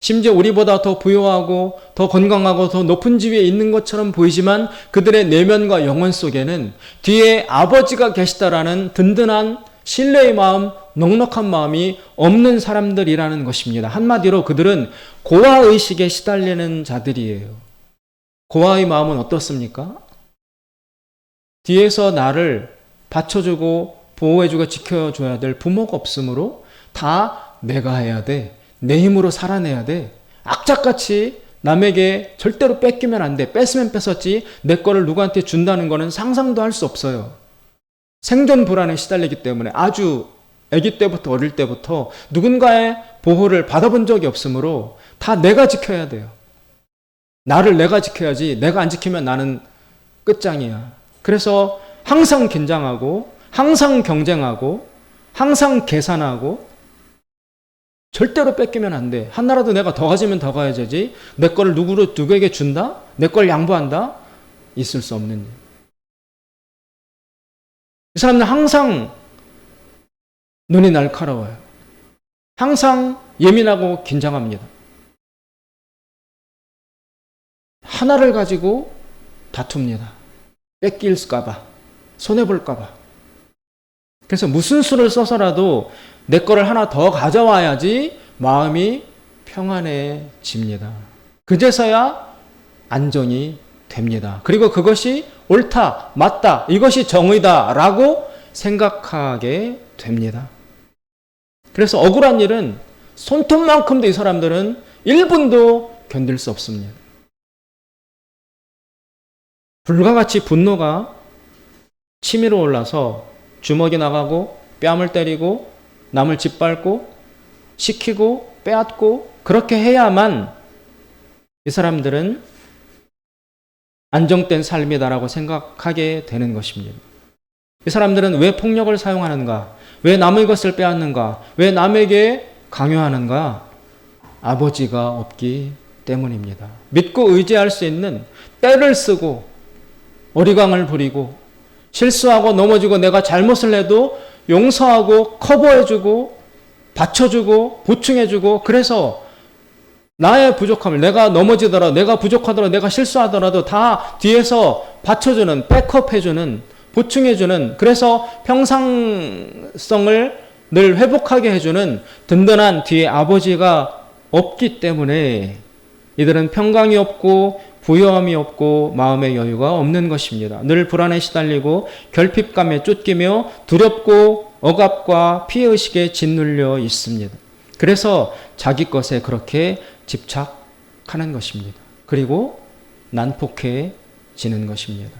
심지어 우리보다 더 부유하고 더 건강하고 더 높은 지위에 있는 것처럼 보이지만 그들의 내면과 영혼 속에는 뒤에 아버지가 계시다라는 든든한 신뢰의 마음, 넉넉한 마음이 없는 사람들이라는 것입니다. 한마디로 그들은 고아의식에 시달리는 자들이에요. 고아의 마음은 어떻습니까? 뒤에서 나를 받쳐주고 보호해주고 지켜줘야 될 부모가 없으므로 다 내가 해야 돼. 내 힘으로 살아내야 돼. 악착같이 남에게 절대로 뺏기면 안 돼. 뺏으면 뺏었지 내 거를 누구한테 준다는 거는 상상도 할 수 없어요. 생존 불안에 시달리기 때문에 아주 아기 때부터 어릴 때부터 누군가의 보호를 받아본 적이 없으므로 다 내가 지켜야 돼요. 나를 내가 지켜야지 내가 안 지키면 나는 끝장이야. 그래서 항상 긴장하고 항상 경쟁하고 항상 계산하고 절대로 뺏기면 안 돼. 하나라도 내가 더 가지면 더 가야지. 내 거를 누구에게 준다? 내 걸 양보한다? 있을 수 없는 일. 이 사람들은 항상 눈이 날카로워요. 항상 예민하고 긴장합니다. 하나를 가지고 다툽니다. 뺏길까봐, 손해볼까봐. 그래서 무슨 수를 써서라도 내 거를 하나 더 가져와야지 마음이 평안해집니다. 그제서야 안정이 됩니다. 그리고 그것이 옳다, 맞다, 이것이 정의다 라고 생각하게 됩니다. 그래서 억울한 일은 손톱만큼도 이 사람들은 1분도 견딜 수 없습니다. 불과 같이 분노가 치밀어 올라서 주먹이 나가고 뺨을 때리고 남을 짓밟고 시키고 빼앗고 그렇게 해야만 이 사람들은 안정된 삶이다라고 생각하게 되는 것입니다. 이 사람들은 왜 폭력을 사용하는가? 왜 남의 것을 빼앗는가? 왜 남에게 강요하는가? 아버지가 없기 때문입니다. 믿고 의지할 수 있는 때를 쓰고 어리광을 부리고 실수하고 넘어지고 내가 잘못을 해도 용서하고 커버해주고 받쳐주고 보충해주고 그래서 나의 부족함을 내가 넘어지더라도 내가 부족하더라도 내가 실수하더라도 다 뒤에서 받쳐주는 백업해주는 보충해주는 그래서 평상성을 늘 회복하게 해주는 든든한 뒤에 아버지가 없기 때문에 이들은 평강이 없고 부여함이 없고 마음의 여유가 없는 것입니다. 늘 불안에 시달리고 결핍감에 쫓기며 두렵고 억압과 피해의식에 짓눌려 있습니다. 그래서 자기 것에 그렇게 집착하는 것입니다. 그리고 난폭해지는 것입니다.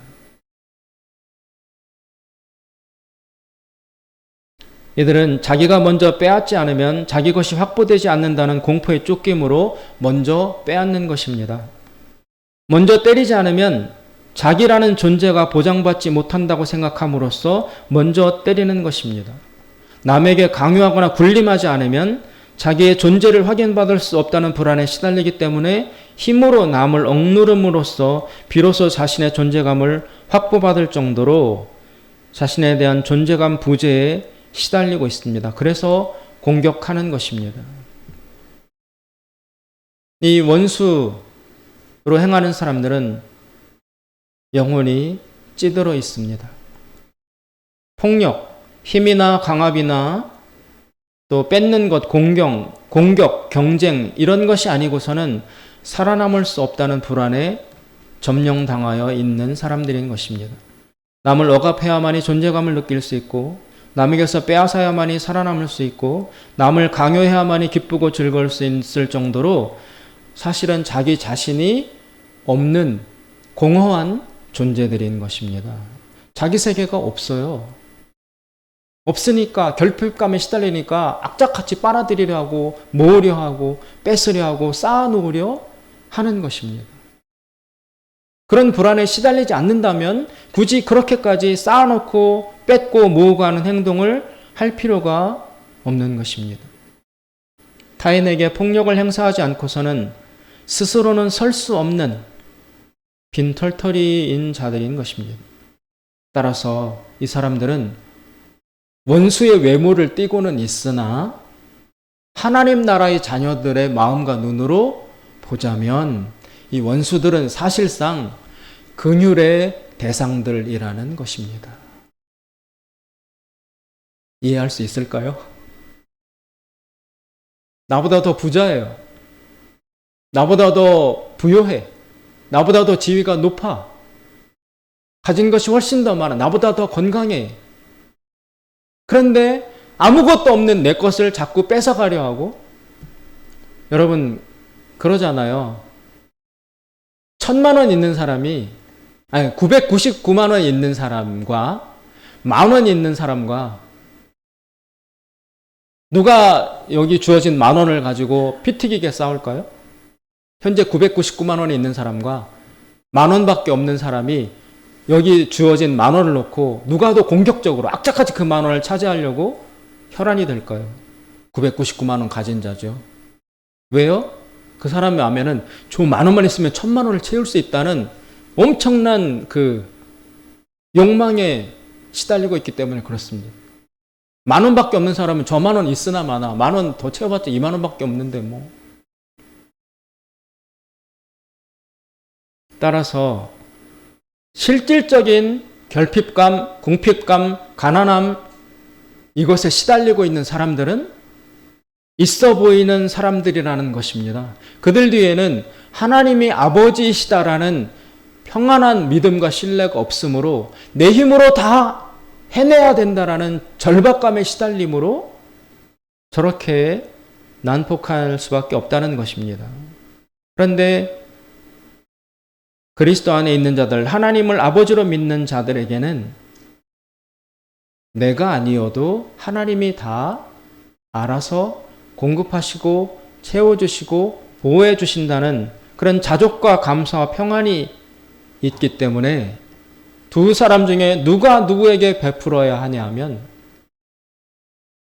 이들은 자기가 먼저 빼앗지 않으면 자기 것이 확보되지 않는다는 공포에 쫓김으로 먼저 빼앗는 것입니다. 먼저 때리지 않으면 자기라는 존재가 보장받지 못한다고 생각함으로써 먼저 때리는 것입니다. 남에게 강요하거나 군림하지 않으면 자기의 존재를 확인받을 수 없다는 불안에 시달리기 때문에 힘으로 남을 억누름으로써 비로소 자신의 존재감을 확보받을 정도로 자신에 대한 존재감 부재에 시달리고 있습니다. 그래서 공격하는 것입니다. 이 원수로 행하는 사람들은 영혼이 찌들어 있습니다. 폭력, 힘이나 강압이나 또 뺏는 것, 공격, 경쟁 이런 것이 아니고서는 살아남을 수 없다는 불안에 점령당하여 있는 사람들인 것입니다. 남을 억압해야만이 존재감을 느낄 수 있고 남에게서 빼앗아야만이 살아남을 수 있고 남을 강요해야만이 기쁘고 즐거울 수 있을 정도로 사실은 자기 자신이 없는 공허한 존재들인 것입니다. 자기 세계가 없어요. 없으니까 결핍감에 시달리니까 악착같이 빨아들이려 하고 모으려 하고 뺏으려 하고 쌓아놓으려 하는 것입니다. 그런 불안에 시달리지 않는다면 굳이 그렇게까지 쌓아놓고 뺏고 모으고 하는 행동을 할 필요가 없는 것입니다. 타인에게 폭력을 행사하지 않고서는 스스로는 설 수 없는 빈털터리인 자들인 것입니다. 따라서 이 사람들은 원수의 외모를 띠고는 있으나 하나님 나라의 자녀들의 마음과 눈으로 보자면 이 원수들은 사실상 긍휼의 대상들이라는 것입니다. 이해할 수 있을까요? 나보다 더 부자예요. 나보다 더 부유해. 나보다 더 지위가 높아. 가진 것이 훨씬 더 많아. 나보다 더 건강해. 그런데 아무것도 없는 내 것을 자꾸 뺏어가려 하고, 여러분 그러잖아요. 1,000만 원 있는 사람이, 999만 원 있는 사람과 10,000원 있는 사람과 누가 여기 주어진 10,000원을 가지고 피 튀기게 싸울까요? 현재 999만 원이 있는 사람과 10,000원밖에 없는 사람이 여기 주어진 10,000원을 놓고 누가 더 공격적으로 악착같이 그 10,000원을 차지하려고 혈안이 될까요? 999만 원 가진 자죠. 왜요? 그 사람의 마음에는 저 10,000원만 있으면 1,000만 원을 채울 수 있다는 엄청난 그 욕망에 시달리고 있기 때문에 그렇습니다. 10,000원밖에 없는 사람은 저 10,000원 있으나 마나 10,000원 더 채워봤자 20,000원밖에 없는데 뭐. 따라서 실질적인 결핍감, 궁핍감, 가난함 이것에 시달리고 있는 사람들은 있어 보이는 사람들이라는 것입니다. 그들 뒤에는 하나님이 아버지이시다라는 평안한 믿음과 신뢰가 없으므로 내 힘으로 다 해내야 된다라는 절박감에 시달림으로 저렇게 난폭할 수밖에 없다는 것입니다. 그런데 그리스도 안에 있는 자들, 하나님을 아버지로 믿는 자들에게는 내가 아니어도 하나님이 다 알아서 공급하시고 채워주시고 보호해 주신다는 그런 자족과 감사와 평안이 있기 때문에 두 사람 중에 누가 누구에게 베풀어야 하냐 하면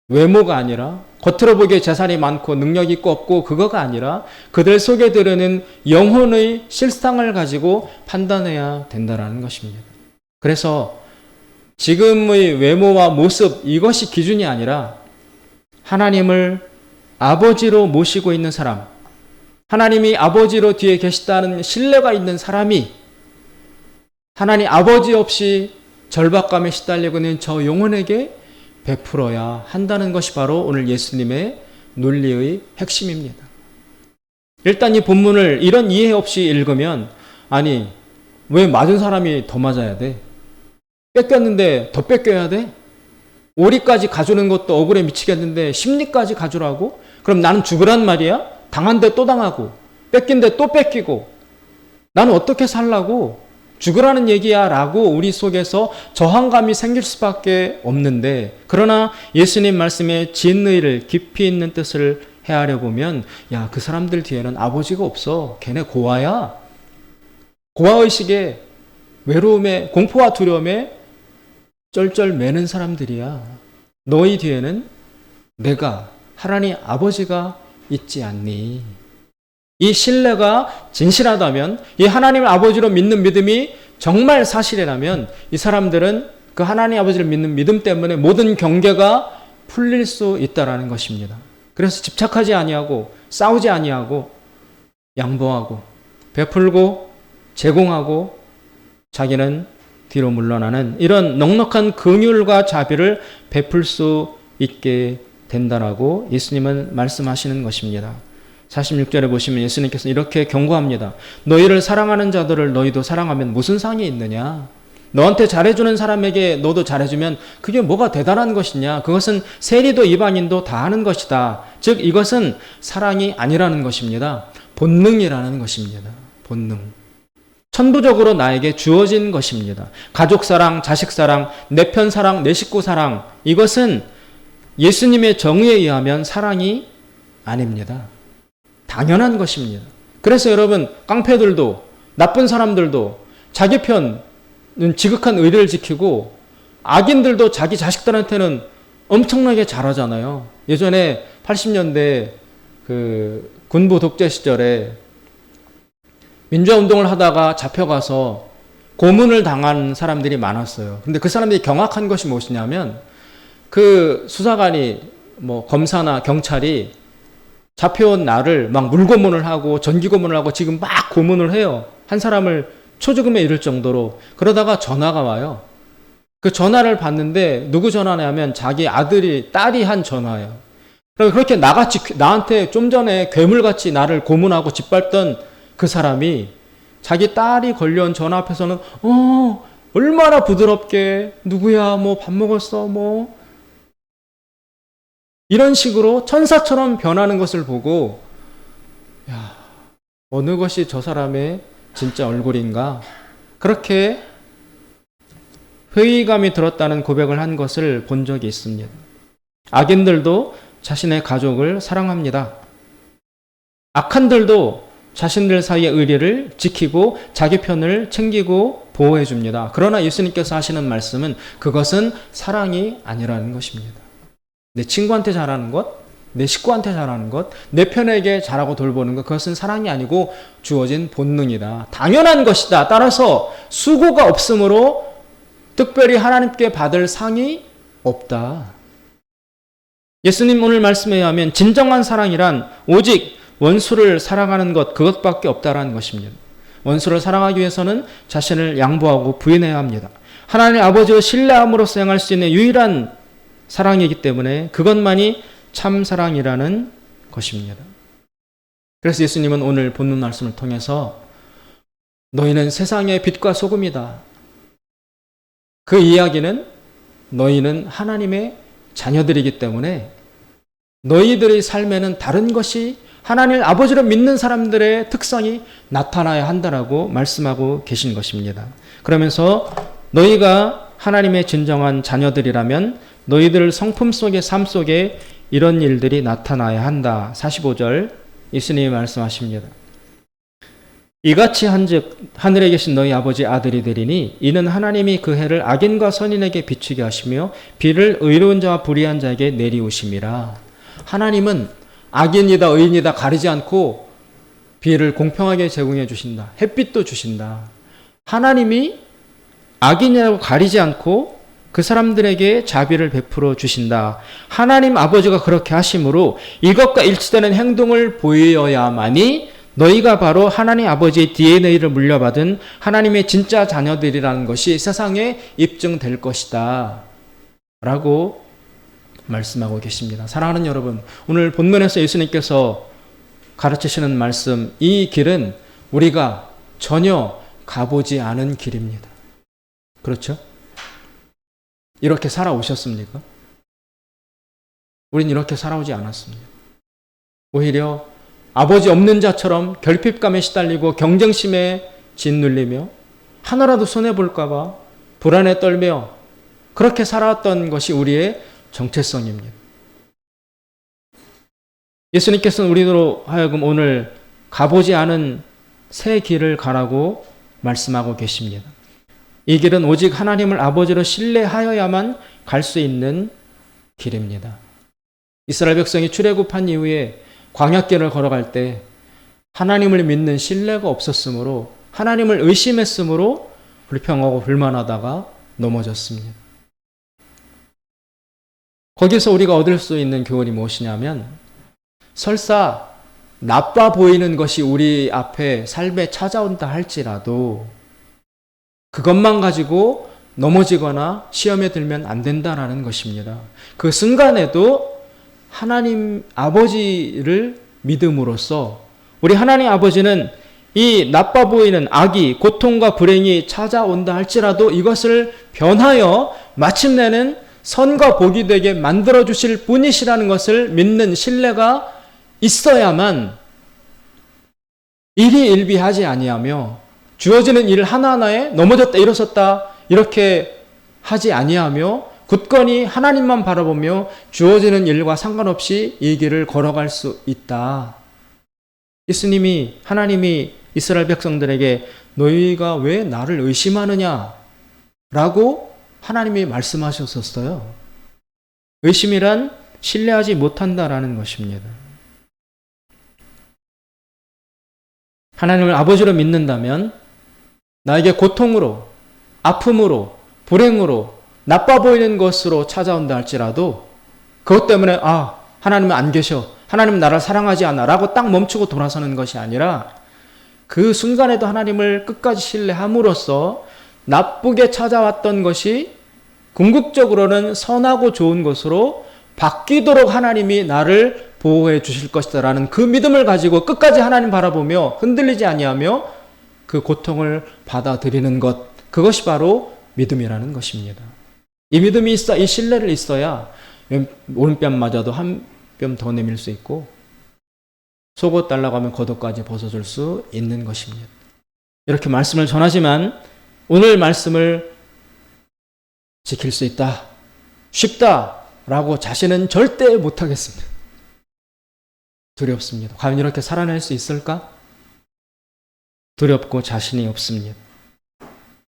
외모가 아니라 겉으로 보기에 재산이 많고 능력 있고 없고 그거가 아니라 그들 속에 들으는 영혼의 실상을 가지고 판단해야 된다는 것입니다. 그래서 지금의 외모와 모습 이것이 기준이 아니라 하나님을 아버지로 모시고 있는 사람, 하나님이 아버지로 뒤에 계시다는 신뢰가 있는 사람이 하나님 아버지 없이 절박감에 시달리고 있는 저 영혼에게 베풀어야 한다는 것이 바로 오늘 예수님의 논리의 핵심입니다. 일단 이 본문을 이런 이해 없이 읽으면 아니 왜 맞은 사람이 더 맞아야 돼? 뺏겼는데 더 뺏겨야 돼? 오리까지 가주는 것도 억울해 미치겠는데 심리까지 가주라고? 그럼 나는 죽으란 말이야? 당한 데 또 당하고 뺏긴 데 또 뺏기고 나는 어떻게 살라고? 죽으라는 얘기야 라고 우리 속에서 저항감이 생길 수밖에 없는데, 그러나 예수님 말씀에 진의를 깊이 있는 뜻을 헤아려 보면 야, 그 사람들 뒤에는 아버지가 없어. 걔네 고아야. 고아의식에 외로움에 공포와 두려움에 쩔쩔 매는 사람들이야. 너희 뒤에는 내가 하나님 아버지가 있지 않니? 이 신뢰가 진실하다면, 이 하나님을 아버지로 믿는 믿음이 정말 사실이라면 이 사람들은 그 하나님 아버지를 믿는 믿음 때문에 모든 경계가 풀릴 수 있다라는 것입니다. 그래서 집착하지 아니하고 싸우지 아니하고 양보하고 베풀고 제공하고 자기는 뒤로 물러나는 이런 넉넉한 긍휼과 자비를 베풀 수 있게 된다라고 예수님은 말씀하시는 것입니다. 46절에 보시면 예수님께서 이렇게 경고합니다. 너희를 사랑하는 자들을 너희도 사랑하면 무슨 상이 있느냐? 너한테 잘해주는 사람에게 너도 잘해주면 그게 뭐가 대단한 것이냐? 그것은 세리도 이방인도 다 하는 것이다. 즉 이것은 사랑이 아니라는 것입니다. 본능이라는 것입니다. 본능. 천부적으로 나에게 주어진 것입니다. 가족 사랑, 자식 사랑, 내 편 사랑, 내 식구 사랑, 이것은 예수님의 정의에 의하면 사랑이 아닙니다. 당연한 것입니다. 그래서 여러분, 깡패들도 나쁜 사람들도 자기 편은 지극한 의리를 지키고 악인들도 자기 자식들한테는 엄청나게 잘하잖아요. 예전에 80년대 그 군부 독재 시절에 민주화운동을 하다가 잡혀가서 고문을 당한 사람들이 많았어요. 근데 그 사람들이 경악한 것이 무엇이냐면 그 수사관이 검사나 경찰이 잡혀온 나를 막 물고문을 하고 전기고문을 하고 지금 막 고문을 해요. 한 사람을 초죽음에 이를 정도로. 그러다가 전화가 와요. 그 전화를 받는데 누구 전화냐면 자기 딸이 한 전화예요. 그렇게 나한테 좀 전에 괴물같이 나를 고문하고 짓밟던 그 사람이 자기 딸이 걸려온 전화 앞에서는 얼마나 부드럽게 누구야 밥 먹었어 이런 식으로 천사처럼 변하는 것을 보고 어느 것이 저 사람의 진짜 얼굴인가 그렇게 회의감이 들었다는 고백을 한 것을 본 적이 있습니다. 악인들도 자신의 가족을 사랑합니다. 악한들도 자신들 사이의 의리를 지키고 자기 편을 챙기고 보호해 줍니다. 그러나 예수님께서 하시는 말씀은 그것은 사랑이 아니라는 것입니다. 내 친구한테 잘하는 것, 내 식구한테 잘하는 것, 내 편에게 잘하고 돌보는 것, 그것은 사랑이 아니고 주어진 본능이다. 당연한 것이다. 따라서 수고가 없으므로 특별히 하나님께 받을 상이 없다. 예수님 오늘 말씀에 의하면 진정한 사랑이란 오직 원수를 사랑하는 것, 그것밖에 없다라는 것입니다. 원수를 사랑하기 위해서는 자신을 양보하고 부인해야 합니다. 하나님 아버지를 신뢰함으로써 행할 수 있는 유일한 사랑이기 때문에 그것만이 참 사랑이라는 것입니다. 그래서 예수님은 오늘 본문 말씀을 통해서 너희는 세상의 빛과 소금이다. 그 이야기는 너희는 하나님의 자녀들이기 때문에 너희들의 삶에는 다른 것이 하나님 아버지를 믿는 사람들의 특성이 나타나야 한다라고 말씀하고 계신 것입니다. 그러면서 너희가 하나님의 진정한 자녀들이라면 너희들 성품 속의 삶 속에 이런 일들이 나타나야 한다. 45절 예수님이 말씀하십니다. 이같이 한즉 하늘에 계신 너희 아버지 아들이 되리니 이는 하나님이 그 해를 악인과 선인에게 비추게 하시며 비를 의로운 자와 불의한 자에게 내리우심이라. 하나님은 악인이다 의인이다 가리지 않고 비를 공평하게 제공해 주신다. 햇빛도 주신다. 하나님이 악인이라고 가리지 않고 그 사람들에게 자비를 베풀어 주신다. 하나님 아버지가 그렇게 하심으로 이것과 일치되는 행동을 보여야만이 너희가 바로 하나님 아버지의 DNA를 물려받은 하나님의 진짜 자녀들이라는 것이 세상에 입증될 것이다. 라고 말씀하고 계십니다. 사랑하는 여러분, 오늘 본문에서 예수님께서 가르치시는 말씀, 이 길은 우리가 전혀 가보지 않은 길입니다. 그렇죠? 이렇게 살아오셨습니까? 우린 이렇게 살아오지 않았습니다. 오히려 아버지 없는 자처럼 결핍감에 시달리고 경쟁심에 짓눌리며 하나라도 손해볼까봐 불안에 떨며 그렇게 살아왔던 것이 우리의 정체성입니다. 예수님께서는 우리로 하여금 오늘 가보지 않은 새 길을 가라고 말씀하고 계십니다. 이 길은 오직 하나님을 아버지로 신뢰하여야만 갈 수 있는 길입니다. 이스라엘 백성이 출애굽한 이후에 광야길을 걸어갈 때 하나님을 믿는 신뢰가 없었으므로 하나님을 의심했으므로 불평하고 불만하다가 넘어졌습니다. 거기서 우리가 얻을 수 있는 교훈이 무엇이냐면 설사 나빠 보이는 것이 우리 앞에 삶에 찾아온다 할지라도 그것만 가지고 넘어지거나 시험에 들면 안 된다라는 것입니다. 그 순간에도 하나님 아버지를 믿음으로써 우리 하나님 아버지는 이 나빠 보이는 악이 고통과 불행이 찾아온다 할지라도 이것을 변하여 마침내는 선과 복이 되게 만들어 주실 분이시라는 것을 믿는 신뢰가 있어야만 일희일비하지 아니하며 주어지는 일 하나하나에 넘어졌다 일어섰다 이렇게 하지 아니하며 굳건히 하나님만 바라보며 주어지는 일과 상관없이 이 길을 걸어갈 수 있다. 예수님이 하나님이 이스라엘 백성들에게 너희가 왜 나를 의심하느냐 라고 하나님이 말씀하셨었어요. 의심이란 신뢰하지 못한다라는 것입니다. 하나님을 아버지로 믿는다면 나에게 고통으로, 아픔으로, 불행으로 나빠 보이는 것으로 찾아온다 할지라도 그것 때문에 하나님은 안 계셔, 하나님은 나를 사랑하지 않아 라고 딱 멈추고 돌아서는 것이 아니라 그 순간에도 하나님을 끝까지 신뢰함으로써 나쁘게 찾아왔던 것이 궁극적으로는 선하고 좋은 것으로 바뀌도록 하나님이 나를 보호해 주실 것이다 라는 그 믿음을 가지고 끝까지 하나님 바라보며 흔들리지 아니하며 그 고통을 받아들이는 것, 그것이 바로 믿음이라는 것입니다. 이 믿음이 있어, 이 신뢰를 있어야 오른뺨 맞아도 한 뼘 더 내밀 수 있고 속옷 달라고 하면 겉옷까지 벗어줄 수 있는 것입니다. 이렇게 말씀을 전하지만 오늘 말씀을 지킬 수 있다, 쉽다라고 자신은 절대 못하겠습니다. 두렵습니다. 과연 이렇게 살아낼 수 있을까? 두렵고 자신이 없습니다.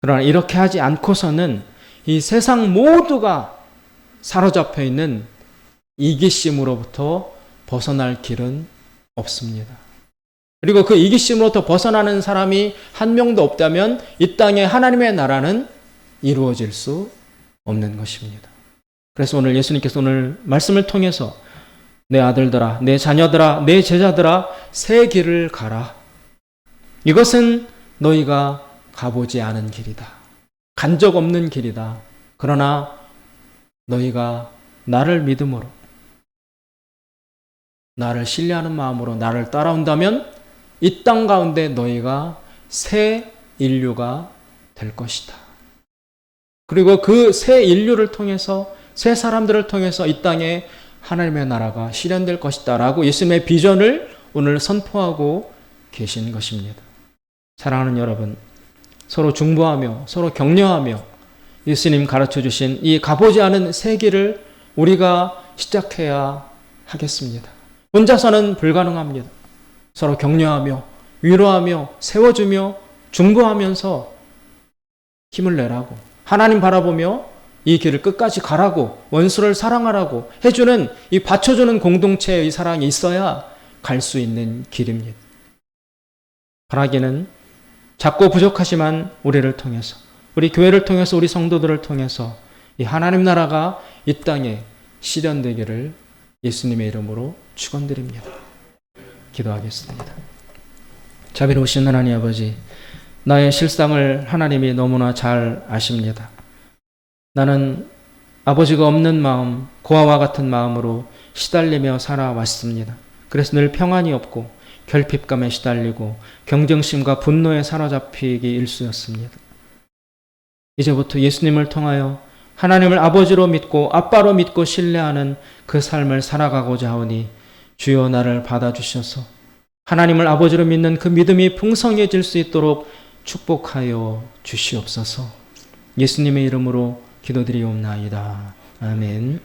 그러나 이렇게 하지 않고서는 이 세상 모두가 사로잡혀 있는 이기심으로부터 벗어날 길은 없습니다. 그리고 그 이기심으로부터 벗어나는 사람이 한 명도 없다면 이 땅에 하나님의 나라는 이루어질 수 없는 것입니다. 그래서 오늘 예수님께서 오늘 말씀을 통해서 내 아들들아, 내 자녀들아, 내 제자들아, 새 길을 가라. 이것은 너희가 가보지 않은 길이다. 간 적 없는 길이다. 그러나 너희가 나를 믿음으로, 나를 신뢰하는 마음으로 나를 따라온다면 이 땅 가운데 너희가 새 인류가 될 것이다. 그리고 그 새 인류를 통해서, 새 사람들을 통해서 이 땅에 하나님의 나라가 실현될 것이다 라고 예수님의 비전을 오늘 선포하고 계신 것입니다. 사랑하는 여러분, 서로 중보하며 서로 격려하며 예수님 가르쳐 주신 이 가보지 않은 새 길을 우리가 시작해야 하겠습니다. 혼자서는 불가능합니다. 서로 격려하며 위로하며 세워주며 중보하면서 힘을 내라고, 하나님 바라보며 이 길을 끝까지 가라고, 원수를 사랑하라고 해주는 이 받쳐주는 공동체의 사랑이 있어야 갈 수 있는 길입니다. 바라기는 작고 부족하지만 우리를 통해서, 우리 교회를 통해서, 우리 성도들을 통해서 이 하나님 나라가 이 땅에 실현되기를 예수님의 이름으로 축원드립니다. 기도하겠습니다. 자비로우신 하나님 아버지, 나의 실상을 하나님이 너무나 잘 아십니다. 나는 아버지가 없는 마음, 고아와 같은 마음으로 시달리며 살아왔습니다. 그래서 늘 평안이 없고 결핍감에 시달리고 경쟁심과 분노에 사로잡히기 일쑤였습니다. 이제부터 예수님을 통하여 하나님을 아버지로 믿고 아빠로 믿고 신뢰하는 그 삶을 살아가고자 하오니 주여 나를 받아주셔서 하나님을 아버지로 믿는 그 믿음이 풍성해질 수 있도록 축복하여 주시옵소서. 예수님의 이름으로 기도드리옵나이다. 아멘.